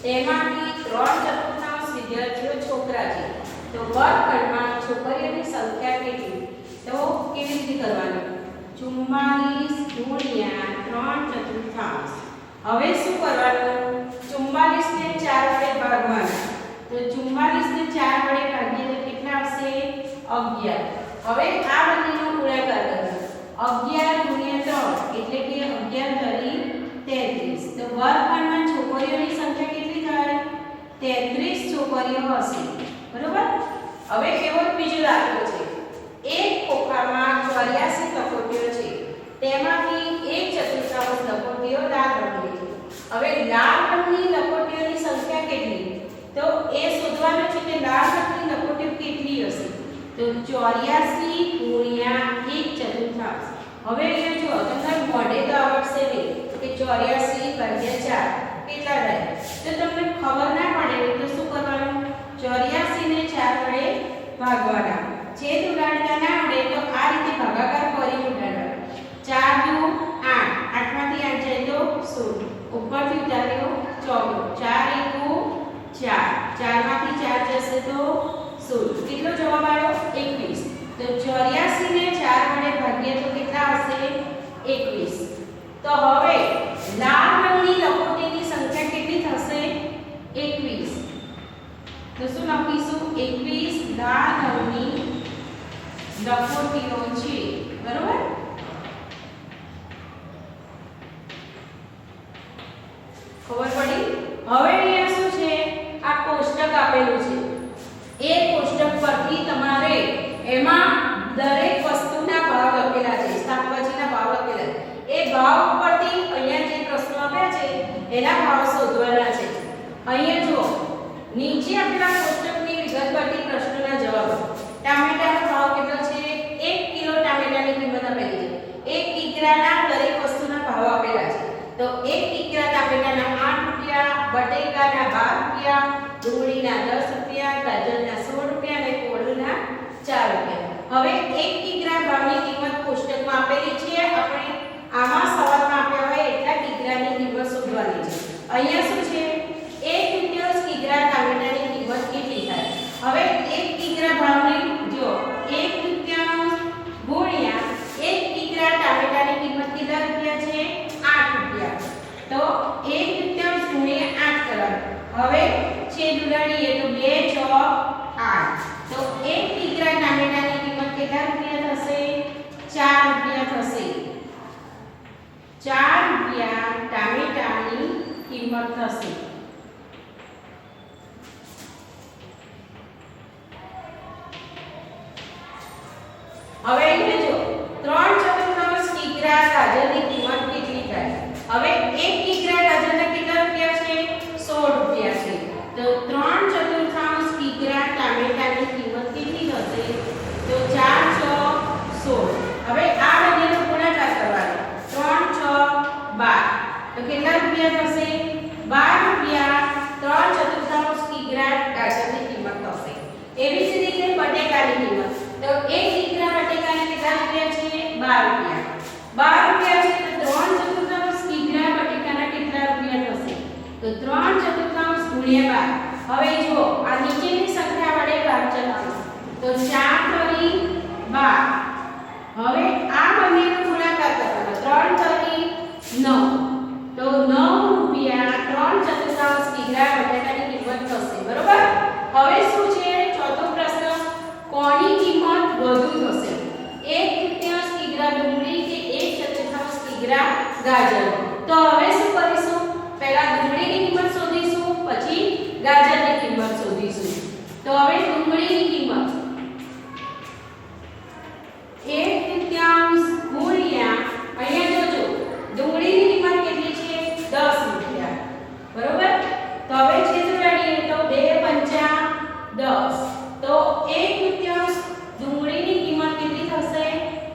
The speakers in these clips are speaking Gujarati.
તેમાંથી 3/4 વિદ્યાર્થીઓ છોકરા છે તો વર્ગખંડમાં છોકરીઓની સંખ્યા કેટલી? તો કેવી રીતે કરવાનું? 44 ગુણ્યા 3/4. હવે શું કરવાનું? 44 ને 4 વડે ભાગવાના. તો 44 ને 4 વડે ભાગીએ તો કેટલા આવશે? 11. હવે આ બંનેનો ગુણાકાર કરવાનો. 11 ગુણ્યા 3 એટલે કે 11 તરી 33. તો વર્ગખંડમાં છોકરીઓની સંખ્યા કેટલી થાય? 33 છોકરીઓ હશે. બરોબર? હવે એવો બીજો દાખલો છે. એક ખોખામાં 84 લખોટીઓ છે. તેમાંથી 1/4 લખોટીઓ લાલ રંગની છે. હવે લાલ રંગની લખોટીઓની સંખ્યા કેટલી? તો એ શોધવાનું છે કે લાલ રંગની લખોટીઓ કેટલી હશે? તો 84 ગુણ્યા 1/4. હવે અહીંયા જો તમને મોઢે તો આવડશે નહીં કે 84 ભાગ્યા 4 કેટલા થાય. તો તમને ખબર ના પડે તો શું કરવાનું? 84 ને 4 વડે ભાગવાના. છેદ ઉડાડતા ના આવડે તો આ રીતે ભાગાકાર કરી ઉડાડવાનો. 4 દુ 8, 8 માંથી 8 જાય તો 16, ઉપરથી ઉતાર્યો 14, 4 એકુ 4, 4 માંથી 4 જશે તો 16. કેટલો જવાબ આવ્યો? 21. તો 84 ને 4 વડે ભાગીએ તો કેટલા આવશે? 21. તો હવે લાલ રંગની લખોટીની સંખ્યા કેટલી થશે? 21. તો શું લખીશું? 21 લાલ રંગની લખોટીઓ છે. બરોબર? ખબર પડી? હવે અહીંયા શું છે? આ કોષ્ટક આપેલું છે. એ કોષ્ટક પરથી તમારે એમાં દરેક વસ્તુના ભાવ લખેલા છે, શાકભાજીના ભાવ લખેલા છે. એ ભાવ ઉપરથી અહીંયા જે પ્રશ્નો આપ્યા છે એના ભાવ શોધવાના છે. અહીંયા જુઓ, નીચે આપેલા કોષ્ટકની વિગત પરથી પ્રશ્નોના જવાબ. ટામેટાનો ભાવ કેટલો છે? 1 કિલો ટામેટાની કિંમત આપેલી છે. 1 કિગ્રાના દરેક વસ્તુના ભાવ આપેલા છે. તો 1 કિગ્રા ટામેટાના 8 રૂપિયા, બટેકાના 12 રૂપિયા, ડુંગળીના 10 રૂપિયા, ગાજરના 16 રૂપિયા અને કોળુના 4 રૂપિયા. હવે 1 કિગ્રા ભાવની કિંમત કોષ્ટકમાં આપેલી છે. આપણે આમાં સવાલમાં આપ્યા હોય એટલા કિગ્રાની કિંમત શોધવાની છે. અહીંયા શું છે? 1 કિગ્રા ટામેટાની કિંમત કેટલી થાય? હવે 1 કિગ્રા ભાવની જો 1 ગુણ્યા 1 કિગ્રા ટામેટાની કિંમત કેટલા રૂપિયા છે? 8 રૂપિયા. તો 1 ગુણ્યા 8 કરવાનું. હવે છેદ ઉડાડીએ તો 2 6 8. તો 1 કિગ્રા ટામેટાની કિંમત કેટલા રૂપિયા થશે? 4 રૂપિયા થશે. 4 રૂપિયા ટામેટાની કિંમત થશે. હવે અહીંયા જો 3/4 કિગ્રા ગાજરની કિંમત કેટલી થાય? હવે 1 કિગ્રા ગાજરના કેટલા રૂપિયા છે? 16 રૂપિયા છે. તો 3/4 કિગ્રા ટામેટાની કિંમત કેટલી થશે? તો 4 6 16. હવે આ બંનેનો ગુણાકાર કરવાનો. 3 6 12. તો કેટલા રૂપિયા થશે? 12 રૂપિયા 3/4 કિગ્રા ગાજરની કિંમત થશે. એવી જ રીતે બટેકાની કિંમત. તો 1 કિગ્રા બટેકાના કેટલા રૂપિયા છે? 12 રૂપિયા. 12 રૂપિયા છે તો 3/4 કિગ્રા બટેકાના કેટલા રૂપિયા થશે? તો 3/4 ગુણ્યા 12. હવે જો આ નીચેની સંખ્યા વડે ભાગ ચલાવો તો 4 તરી 12. હવે આ બંનેનો ગુણાકાર કરવાનો. 3 તરી 9. તો 9 રૂપિયા 3/4 કિગ્રા બટાકાની કિંમત થશે. બરોબર? હવે શું છે? ચોથો પ્રશ્ન, કોની કિંમત વધુ થશે? 1/3 કિગ્રા ડુંગળી કે 1/4 કિગ્રા ગાજર? તો હવે શું કરીશું? પહેલા ડુંગળીની કિંમત શોધીશું, પછી ગાજરની કિંમત શોધીશું. તો હવે ડુંગળીની કિંમત 1/3 ગુણ્યા અહીંયા જોજો ડુંગળીની કિંમત કેટલી છે? 10 રૂપિયા. બરોબર? તો હવે છેદ ઉડાડીએ તો 2 પંચા 10. તો 1/3 ડુંગળીની કિંમત કેટલી થશે?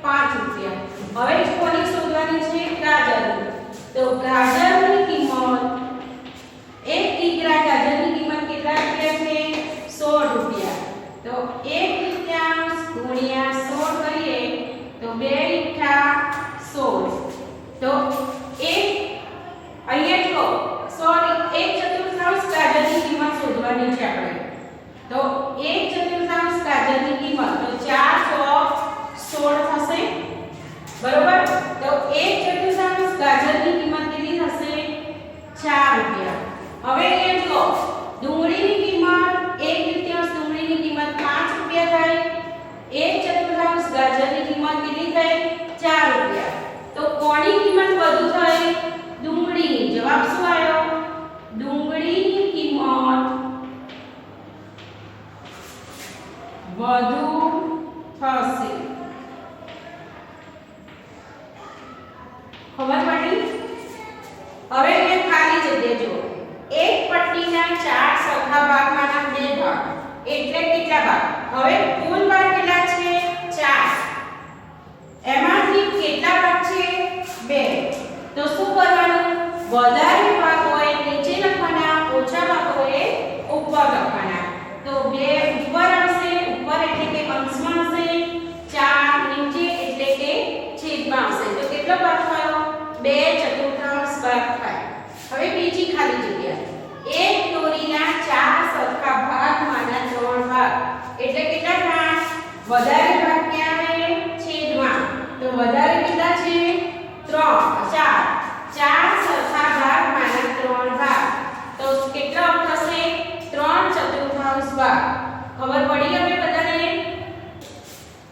5 રૂપિયા. હવે કોની શોધવાની છે? ગાજરની. તો ગાજરની કિંમત 1 કિગ્રા ગાજરની કિંમત કેટલા રૂપિયા છે? 16 રૂપિયા. તો 1 તો 1/4 ગાજરની કિંમત કેટલી થશે? 4 રૂપિયા. હવે અહીંયા જુઓ, ડુંગળીની કિંમત 1/3 ડુંગળીની કિંમત 5 રૂપિયા થાય. 1/4 ગાજરની કિંમત કેટલી થઈ? 4 રૂપિયા. તો કોની કિંમત વધુ થઈ? ડુંગળીની. જવાબ શું આવ્યો? ડુંગળીની કિંમત વધુ થશે. ખબર પડી? હવે અહીંયા ખાલી જગ્યા જુઓ. એક પટ્ટીના 4 સરખા ભાગમાંના 2 ભાગ એટલે કેટલા ભાગ? હવે કુલ ભાગ કેટલા છે? 4. એમાંથી કેટલા ભાગ છે? 2. તો શું કરવાનું? વધારે ભાગ હોય નીચે લખવાના, ઓછા ભાગ હોય ઉપર લખવાના. તો 2 ઉપર આવશે, ઉપર એટલે કે અંશમાં હશે. 4 નીચે એટલે કે છેદમાં આવશે. તો કેટલો ભાગ થયો? 2/4 ભાગ થાય. હવે બીજી ખાલી જગ્યા. એક દોરીના 4 સરખા ભાગમાંના 3 ભાગ એટલે કેટલા ભાગ? વધારે ભાગ ક્યાં આવે? છેદમાં. તો વધારે કેટલા છે? 3 4 4 સરખા